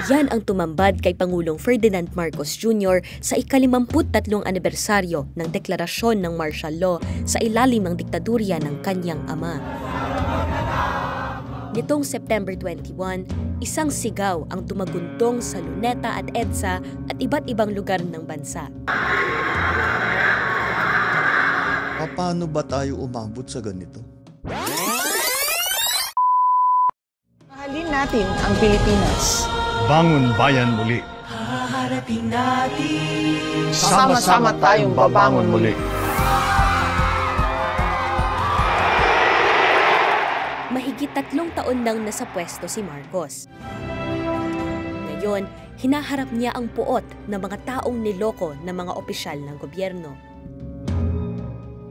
Yan ang tumambad kay Pangulong Ferdinand Marcos Jr. sa ika-53 anibersaryo ng deklarasyon ng martial law sa ilalim ng diktadurya ng kanyang ama. Nitong September 21, isang sigaw ang tumaguntong sa Luneta at EDSA at iba't ibang lugar ng bansa. Paano ba tayo umabot sa ganito? Mahalin natin ang Pilipinas. Bangon bayan muli. Haharapin natin. Sama-sama tayong babangon muli. Mahigit 3 taon nang nasa pwesto si Marcos. Ngayon, hinaharap niya ang puot ng mga taong niloko ng mga opisyal ng gobyerno.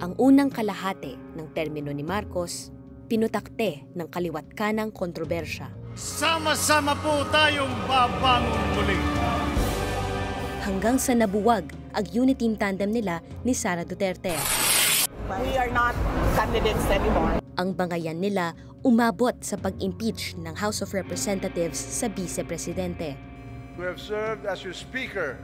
Ang unang kalahati ng termino ni Marcos, pinutakte ng kaliwat kanang kontrobersya. Sama-sama po tayong babangon muli. Hanggang sa nabuwag ang unity team tandem nila ni Sara Duterte. We are not candidates anymore. Ang bangayan nila umabot sa pag-impeach ng House of Representatives sa Vice-Presidente. We have served as your speaker.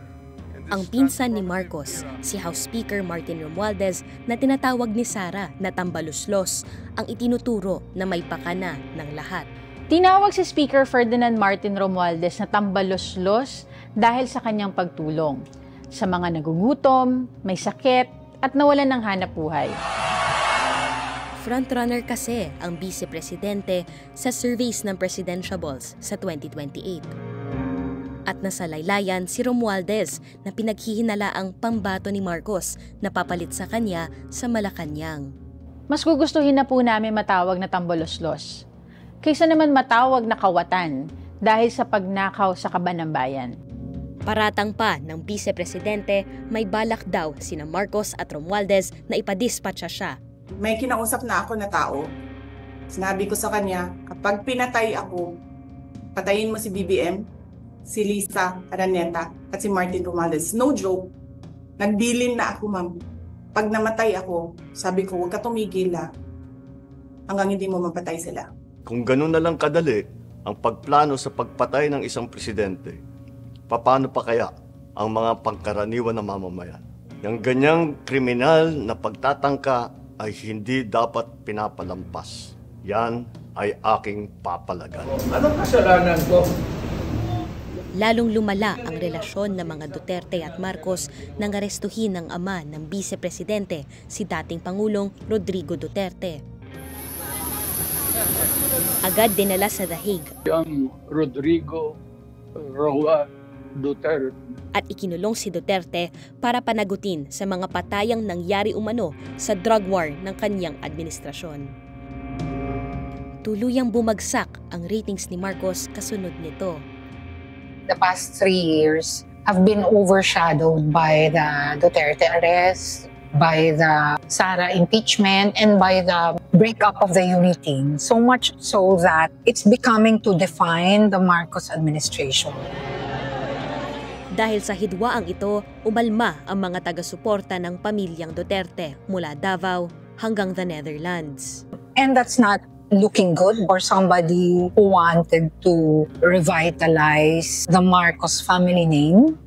Ang pinsan ni Marcos, si House Speaker Martin Romualdez na tinatawag ni Sara na tambaluslos, ang itinuturo na may pakana ng lahat. Tinawag si Speaker Ferdinand Martin Romualdez na tambaluslos dahil sa kanyang pagtulong sa mga nagugutom, may sakit at nawalan ng hanapbuhay. Frontrunner kasi ang Vice-Presidente sa surveys ng presidentiables sa 2028. At nasa laylayan si Romualdez na pinaghihinalaang pambato ni Marcos na papalit sa kanya sa Malacanang. Mas gugustuhin na po namin matawag na tambaluslos kaysa naman matawag na kawatan dahil sa pagnakaw sa kaban ng bayan. Paratang pa ng Vice-Presidente, may balak daw sina Marcos at Romualdez na ipadispatcha siya. May kinausap na ako na tao. Sinabi ko sa kanya, kapag pinatay ako, patayin mo si BBM, si Lisa Araneta at si Martin Romualdez. No joke. Nagbilin na ako, ma'am. Pag namatay ako, sabi ko, huwag ka tumigil hanggang hindi mo mapatay sila. Kung ganun na lang kadali ang pagplano sa pagpatay ng isang presidente, paano pa kaya ang mga pangkaraniwan na mamamayan? Yung ganyang kriminal na pagtatangka ay hindi dapat pinapalampas. Yan ay aking papalagan. Anong kasalanan ko? Lalong lumala ang relasyon ng mga Duterte at Marcos nang arestuhin ng ama ng Vice-Presidente, si dating Pangulong Rodrigo Duterte. Agad dinala sa The Hague ang Rodrigo Roa Duterte at ikinulong si Duterte para panagutin sa mga patayang nangyari umano sa drug war ng kanyang administrasyon. Tuluyang bumagsak ang ratings ni Marcos kasunod nito. The past 3 years have been overshadowed by the Duterte arrest, by the Sara impeachment, and by the breakup of the unity team. So much so that it's becoming to define the Marcos administration. Dahil sa hidwaang ito, umalma ang mga taga-suporta ng pamilyang Duterte mula Davao hanggang the Netherlands. And that's not looking good for somebody who wanted to revitalize the Marcos family name.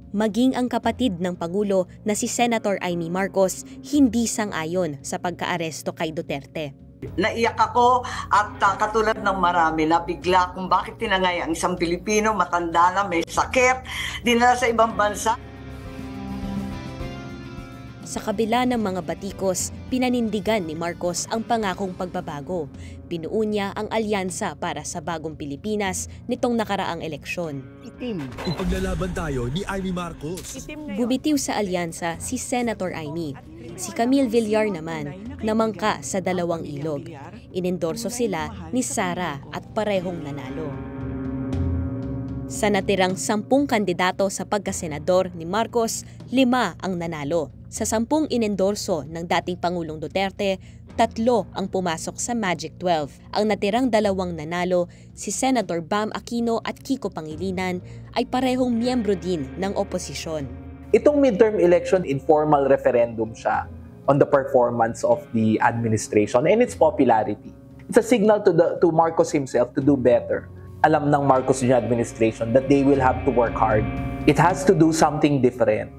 Maging ang kapatid ng Pangulo na si Senator Amy Marcos hindi sang-ayon sa pagkaaresto kay Duterte. Naiyak ako at katulad ng marami na bigla kung bakit tinangay ang isang Pilipino, matanda na, may sakit, dinala sa ibang bansa. Sa kabila ng mga batikos, pinanindigan ni Marcos ang pangakong pagbabago. Binuo niya ang alyansa para sa bagong Pilipinas nitong nakaraang eleksyon. Ipaglalaban tayo ni Amy Marcos. Bumitiw sa alyansa si Senator Amy. Si Camille Villar naman, namangka sa dalawang ilog. Inendorso sila ni Sara at parehong nanalo. Sa natirang 10 kandidato sa pagkasenador ni Marcos, 5 ang nanalo. Sa 10 inendorso ng dating Pangulong Duterte, 3 ang pumasok sa Magic 12. Ang natirang 2 nanalo, si Senator Bam Aquino at Kiko Pangilinan, ay parehong miyembro din ng oposisyon. Itong midterm election, informal referendum siya on the performance of the administration and its popularity. It's a signal to Marcos himself to do better. alam ng Marcos Jr. administration that they will have to work hard. It has to do something different.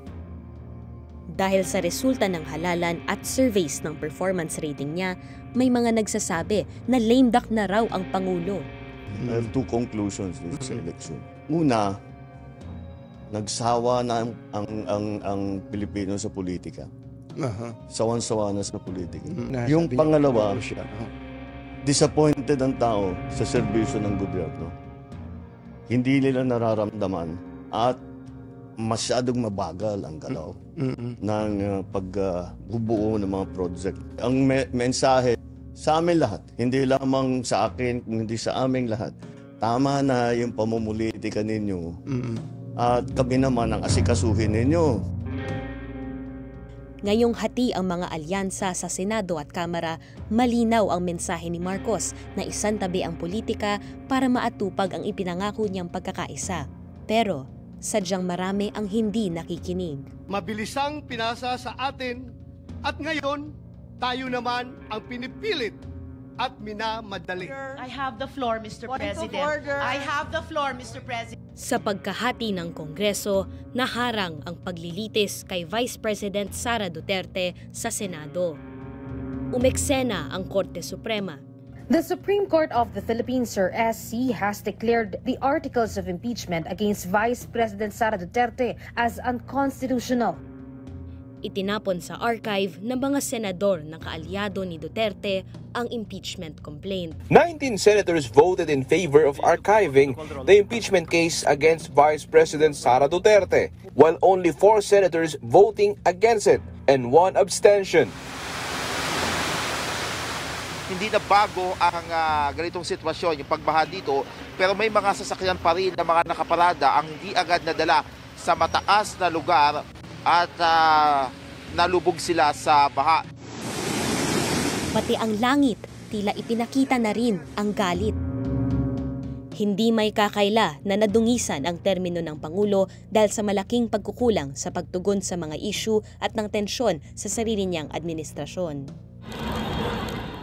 Dahil sa resulta ng halalan at surveys ng performance rating niya, may mga nagsasabi na lame duck na raw ang Pangulo. I have two conclusions with this election. Una, nagsawa na ang Pilipino sa politika. Sawan-sawa na sa politika. Yung pangalawa, disappointed ang tao sa serbisyo ng gobyerno. Hindi nila nararamdaman at masyadong mabagal ang galaw ng pagbubuo ng mga project. Ang mensahe sa amin lahat, hindi lamang sa akin, kundi sa aming lahat, tama na yung pamumulitika ninyo at kami naman ang asikasuhin ninyo. Ngayong hati ang mga alyansa sa Senado at Kamara, malinaw ang mensahe ni Marcos na isantabi ang politika para maatupag ang ipinangako niyang pagkakaisa. Pero sadyang marami ang hindi nakikinig. Mabilisang pinasa sa atin at ngayon tayo naman ang pinipilit at minamadali. I have the floor, Mr. President. I have the floor, Mr. President. Sa pagkahati ng Kongreso, naharang ang paglilitis kay Vice President Sara Duterte sa Senado. Umeksena ang Korte Suprema. The Supreme Court of the Philippines, or SC, has declared the articles of impeachment against Vice President Sara Duterte as unconstitutional. Itinapon sa archive ng mga senador na kaalyado ni Duterte ang impeachment complaint. 19 senators voted in favor of archiving the impeachment case against Vice President Sara Duterte, while only 4 senators voting against it and 1 abstention. Hindi na bago ang ganitong sitwasyon, yung pagbaha dito, pero may mga sasakyan pa rin na mga nakaparada ang hindi agad nadala sa mataas na lugar at nalubog sila sa baha. Pati ang langit, tila ipinakita na rin ang galit. Hindi may kakaila na nadungisan ang termino ng Pangulo dahil sa malaking pagkukulang sa pagtugon sa mga issue at ng tensyon sa sarili niyang administrasyon.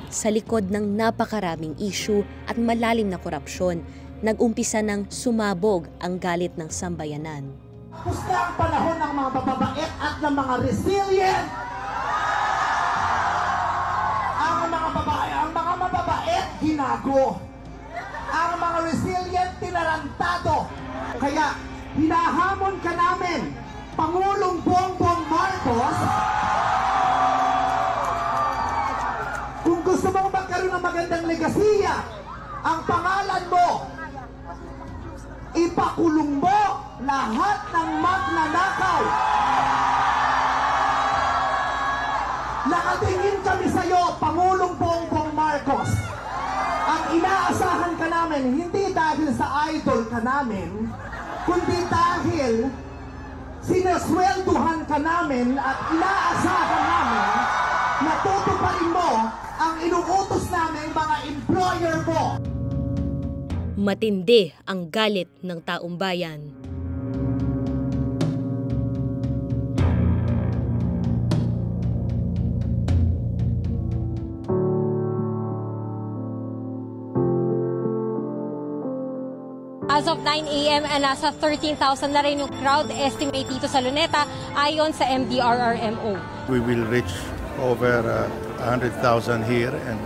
Sa likod ng napakaraming issue at malalim na korupsyon, nag-umpisa ng sumabog ang galit ng sambayanan. Gusto ang panahon ng mga bababait at ng mga resilient. Ang mga mababait, ginago. Ang mga resilient, tinarantado. Kaya, hinahamon ka namin, Pangulong Bongbong Marcos, kung gusto mong magkaroon ng magandang legasiya, ang pangalan mo, ipakulong mo lahat ng magnanakaw. Nakatingin kami sa iyo, Pangulong Bongbong Marcos. Ang inaasahan ka namin, hindi dahil sa idol ka namin, kundi dahil sinaswelduhan ka namin at inaasahan namin na tutuparin mo ang inuutos namin mga employer mo. Matindi ang galit ng taong bayan. As of 9 a.m. nasa 13,000 na rin yung crowd estimate dito sa Luneta ayon sa MDRRMO. We will reach over 100,000 here, and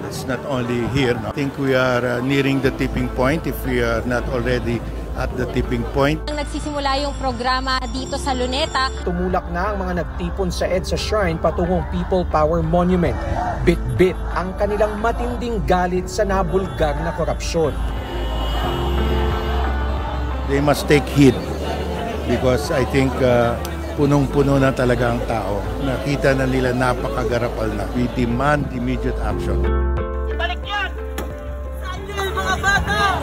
it's not only here. I think we are nearing the tipping point if we are not already at the tipping point. Nagsisimula yung programa dito sa Luneta. Tumulak na ang mga nagtipon sa EDSA Shrine patungong People Power Monument. Bit-bit ang kanilang matinding galit sa nabulgar na korupsyon. They must take heed because I think punong-puno na talaga ang tao. Nakita na nila napakagarapal na. We demand immediate action. Ibalik yan! Saan yan, mga bata?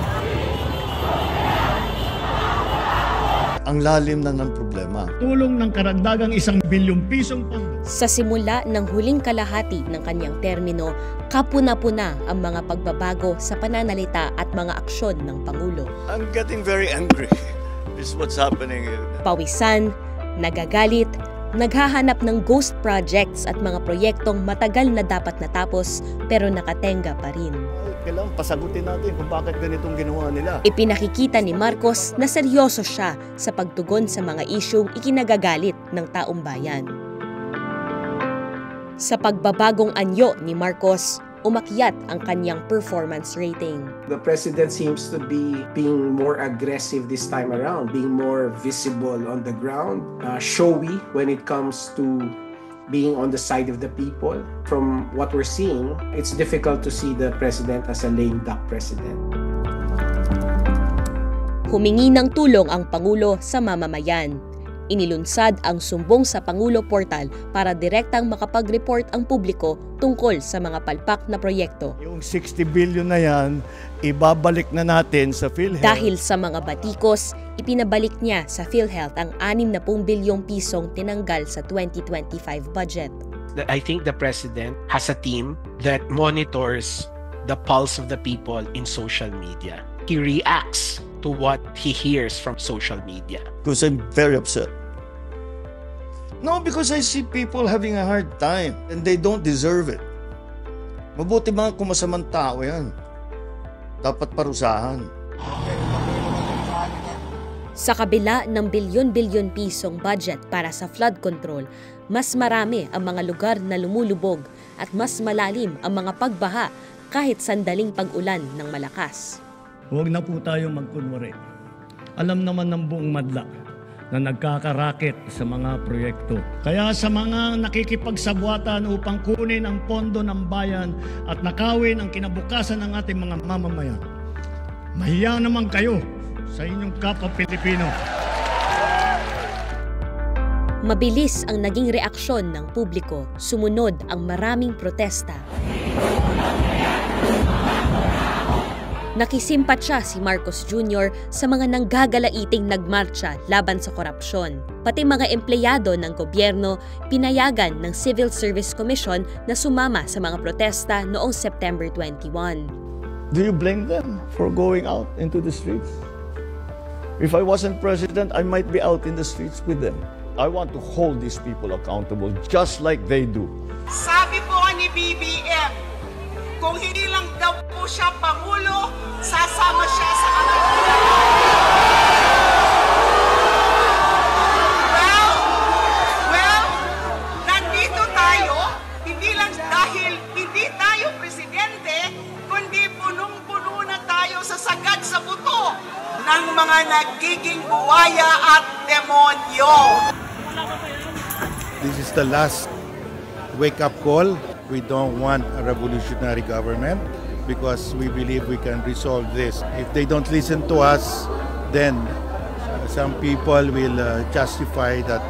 Ang lalim na ng problema. Tulong ng karagdagang 1 bilyong pisong pondo. Sa simula ng huling kalahati ng kanyang termino, kapuna-puna ang mga pagbabago sa pananalita at mga aksyon ng Pangulo. I'm getting very angry. This is what's happening here. Pawisan, nagagalit, Naghahanap ng ghost projects at mga proyektong matagal na dapat natapos pero nakatenga pa rin. Kailangan pasagutin natin kung bakit ganitong ginawa nila. Ipinakikita ni Marcos na seryoso siya sa pagtugon sa mga isyung ikinagagalit ng taong bayan. Sa pagbabagong anyo ni Marcos, umakyat ang kanyang performance rating. The president seems to be being more aggressive this time around, being more visible on the ground, showy when it comes to being on the side of the people. From what we're seeing, it's difficult to see the president as a lame duck president. Humingi ng tulong ang Pangulo sa mamamayan. Inilunsad ang sumbong sa Pangulo Portal para direktang makapag-report ang publiko tungkol sa mga palpak na proyekto. Yung 60 billion na yan, ibabalik na natin sa PhilHealth. Dahil sa mga batikos, ipinabalik niya sa PhilHealth ang 60 bilyong pisong tinanggal sa 2025 budget. I think the president has a team that monitors the pulse of the people in social media. He reacts to what he hears from social media. Because I'm very upset. No, because I see people having a hard time and they don't deserve it. Mabuti mga kumasamang tao yan. Dapat parusahan. Sa kabila ng bilyon-bilyon pisong budget para sa flood control, mas marami ang mga lugar na lumulubog at mas malalim ang mga pagbaha kahit sandaling pag-ulan ng malakas. Huwag na po tayo magkunwari. Alam naman ng buong madla na nagkakaraket sa mga proyekto. Kaya sa mga nakikipagsabwatan upang kunin ang pondo ng bayan at nakawin ang kinabukasan ng ating mga mamamayan, mahiya naman kayo sa inyong kapwa Pilipino. Mabilis ang naging reaksyon ng publiko, sumunod ang maraming protesta. Nakisimpatya si Marcos Jr. sa mga nanggagalaiting nagmarcha laban sa korupsyon. Pati mga empleyado ng gobyerno pinayagan ng Civil Service Commission na sumama sa mga protesta noong September 21. Do you blame them for going out into the streets? If I wasn't president, I might be out in the streets with them. I want to hold these people accountable just like they do. Sabi po ni BBM, kung hindi lang daw po siya Pangulo, sasama siya sa Well, nandito tayo, hindi lang dahil hindi tayo presidente, kundi punong-puno na tayo sa sagad sa buto ng mga nagiging buwaya at demonyo. This is the last wake-up call. We don't want a revolutionary government because we believe we can resolve this. If they don't listen to us, then some people will justify that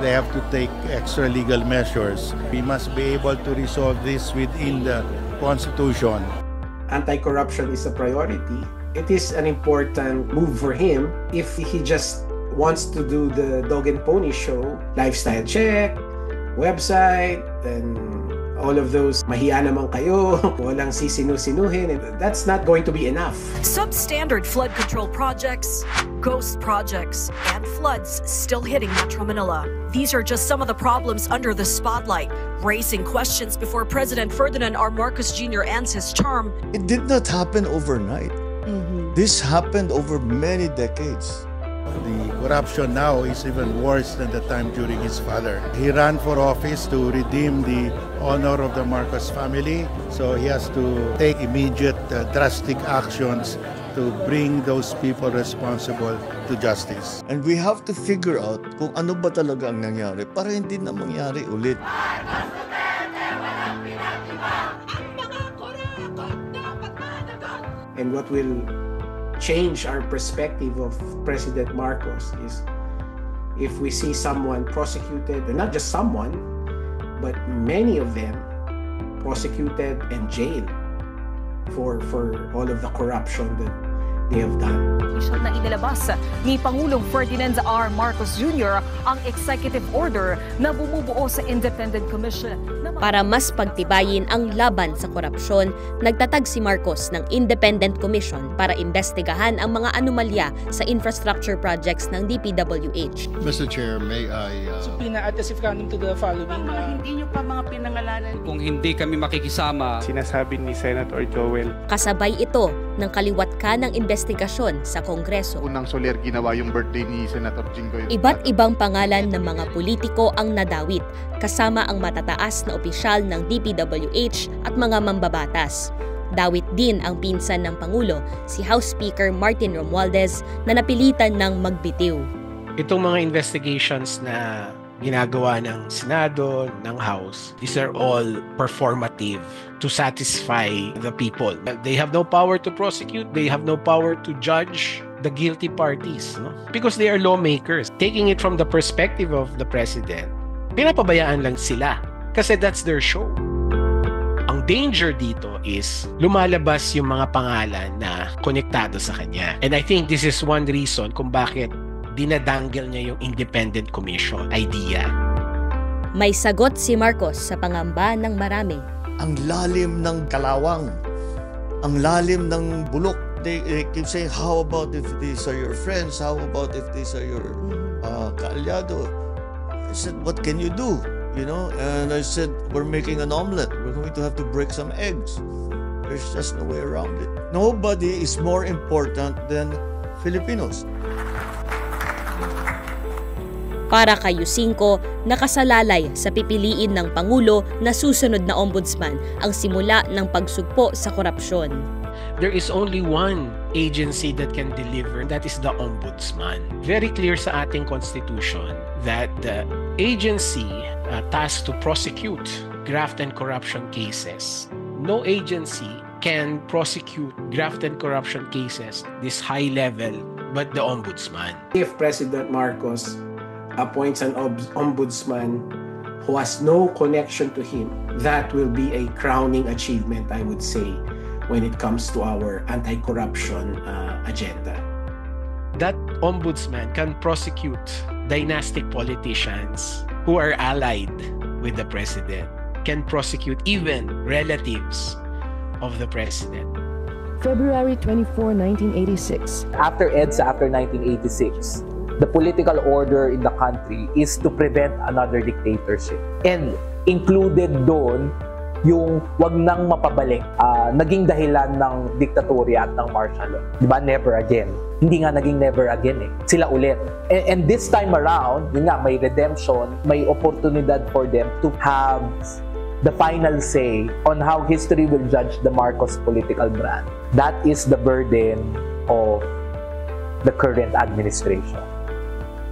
they have to take extra legal measures. We must be able to resolve this within the Constitution. Anti-corruption is a priority. It is an important move for him if he just wants to do the dog and pony show, lifestyle check, website, and all of those mahiya naman kayo, walang sisinu-sinuhin, and that's not going to be enough. Substandard flood control projects, ghost projects, and floods still hitting Metro Manila. These are just some of the problems under the spotlight, raising questions before President Ferdinand R. Marcos Jr. ends his term. It did not happen overnight. This happened over many decades. The corruption now is even worse than the time during his father. He ran for office to redeem the honor of the Marcos family, so he has to take immediate drastic actions to bring those people responsible to justice. And we have to figure out kung ano ba talaga ang nangyari para hindi na mangyari ulit. And what will change our perspective of President Marcos is if we see someone prosecuted, and not just someone, but many of them prosecuted and jailed for all of the corruption that they have done. Na inilabas ni Pangulong Ferdinand R. Marcos Jr. ang executive order na bumubuo sa Independent Commission. Para mas pagtibayin ang laban sa korupsyon, nagtatag si Marcos ng Independent Commission para imbestigahan ang mga anomalya sa infrastructure projects ng DPWH. Mr. Chair, may I... Subpoena at if coming to the following... Hindi nyo pa mga pinangalanan. Kung hindi kami makikisama, sinasabi ni Senator Joel. Kasabay ito ng kaliwat ka ng investigasyon sa Kongreso. Unang Soler ginawa yung birthday ni Senator Jinggoy. Iba't ibang pangalan ng mga politiko ang nadawit, kasama ang matataas na opisyal ng DPWH at mga mambabatas. Dawit din ang pinsan ng Pangulo, si House Speaker Martin Romualdez, na napilitan ng magbitiw. Itong mga investigations na ginagawa ng Senado, ng House, these are all performative to satisfy the people. They have no power to prosecute, they have no power to judge the guilty parties, no? Because they are lawmakers. Taking it from the perspective of the president, pinapabayaan lang sila kasi that's their show. Ang danger dito is lumalabas yung mga pangalan na konektado sa kanya. And I think this is one reason kung bakit dinadanggel niya yung Independent Commission idea. May sagot si Marcos sa pangamba ng marami. Ang lalim ng kalawang, ang lalim ng bulok. They keep saying, how about if these are your friends? How about if these are your kaalyado? I said, what can you do? You know, and I said, we're making an omelet. We're going to have to break some eggs. There's just no way around it. Nobody is more important than Filipinos. Para kay Yusingco, nakasalalay sa pipiliin ng Pangulo na susunod na ombudsman ang simula ng pagsugpo sa korupsyon. There is only one agency that can deliver, that is the Ombudsman. Very clear sa ating Constitution that the agency tasked to prosecute graft and corruption cases. No agency can prosecute graft and corruption cases this high level but the Ombudsman. If President Marcos appoints an ombudsman who has no connection to him, that will be a crowning achievement, I would say, when it comes to our anti-corruption agenda. That ombudsman can prosecute dynastic politicians who are allied with the president, can prosecute even relatives of the president. February 24, 1986. After EDSA, after 1986, the political order in the country is to prevent another dictatorship. And included doon yung wag nang mapabalik, naging dahilan ng diktatorya at ng martial law. Diba? Never again. Hindi nga naging never again eh. Sila ulit. And this time around, yun nga, may redemption, may oportunidad for them to have the final say on how history will judge the Marcos political brand. That is the burden of the current administration.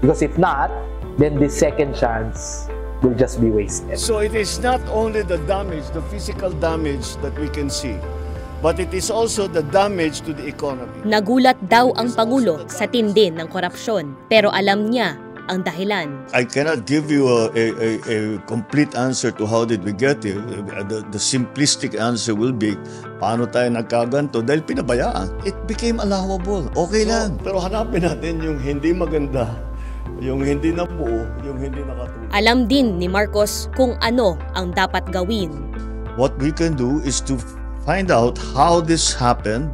Because if not, then the second chance will just be wasted. So it is not only the damage, the physical damage that we can see, but it is also the damage to the economy. Nagulat daw ang Pangulo sa tindi ng korupsyon, pero alam niya ang dahilan. I cannot give you a complete answer to how did we get here. The simplistic answer will be, paano tayo nagkaganto? Dahil pinabayaan. It became allowable. Okay lang. Pero hanapin natin yung hindi maganda, yung hindi nabuo, yung hindi nakatulong. Alam din ni Marcos kung ano ang dapat gawin. What we can do is to find out how this happened,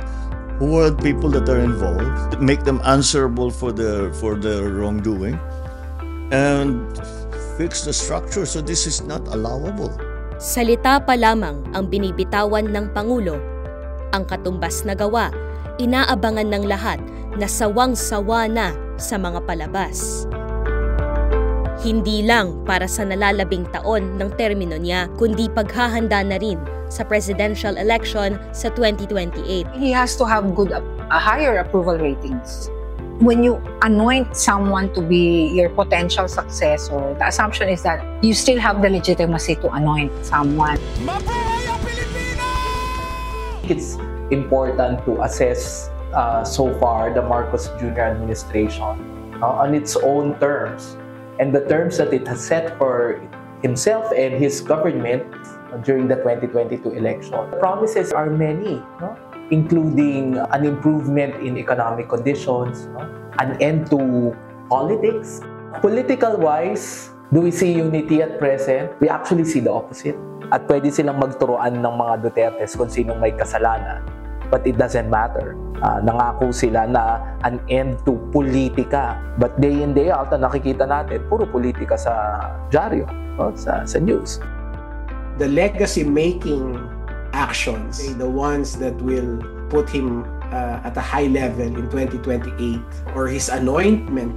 who are the people that are involved, make them answerable for their wrongdoing, and fix the structure so this is not allowable. Salita pa lamang ang binibitawan ng Pangulo. Ang katumbas na gawa, inaabangan ng lahat na sawang-sawa na sa mga palabas. Hindi lang para sa nalalabing taon ng termino niya, kundi paghahanda na rin sa presidential election sa 2028. He has to have higher approval ratings. When you anoint someone to be your potential successor, the assumption is that you still have the legitimacy to anoint someone. It's important to assess so far the Marcos Jr. administration on its own terms. And the terms that it has set for himself and his government during the 2022 election. The promises are many, no? Including an improvement in economic conditions, no? An end to politics. Political-wise, do we see unity at present? We actually see the opposite. At pwede silang magturuan ng mga Dutertes kung sinong may kasalanan. But it doesn't matter. Nangako sila na an end to politika. But day in, day out, nakikita natin, puro politika sa dyaryo, sa news. The legacy-making actions, the ones that will put him at a high level in 2028, or his anointment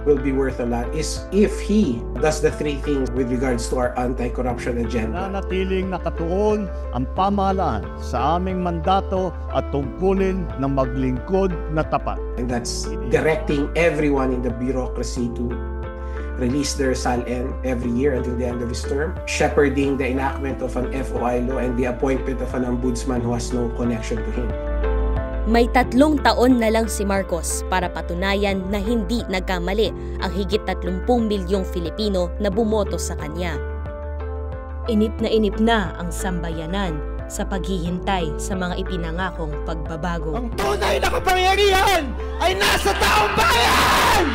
will be worth a lot, is if he does the three things with regards to our anti-corruption agenda. Nanatiling nakatuon ang pamahalaan sa aming mandato at tungkulin na maglingkod na tapat. And that's directing everyone in the bureaucracy to release their SALN every year until the end of his term, shepherding the enactment of an FOI law and the appointment of an ombudsman who has no connection to him. May 3 taon na lang si Marcos para patunayan na hindi nagkamali ang higit 30 milyong Filipino na bumoto sa kanya. Inip na ang sambayanan sa paghihintay sa mga ipinangakong pagbabago. Ang tunay na kapangyarihan ay nasa taong bayan!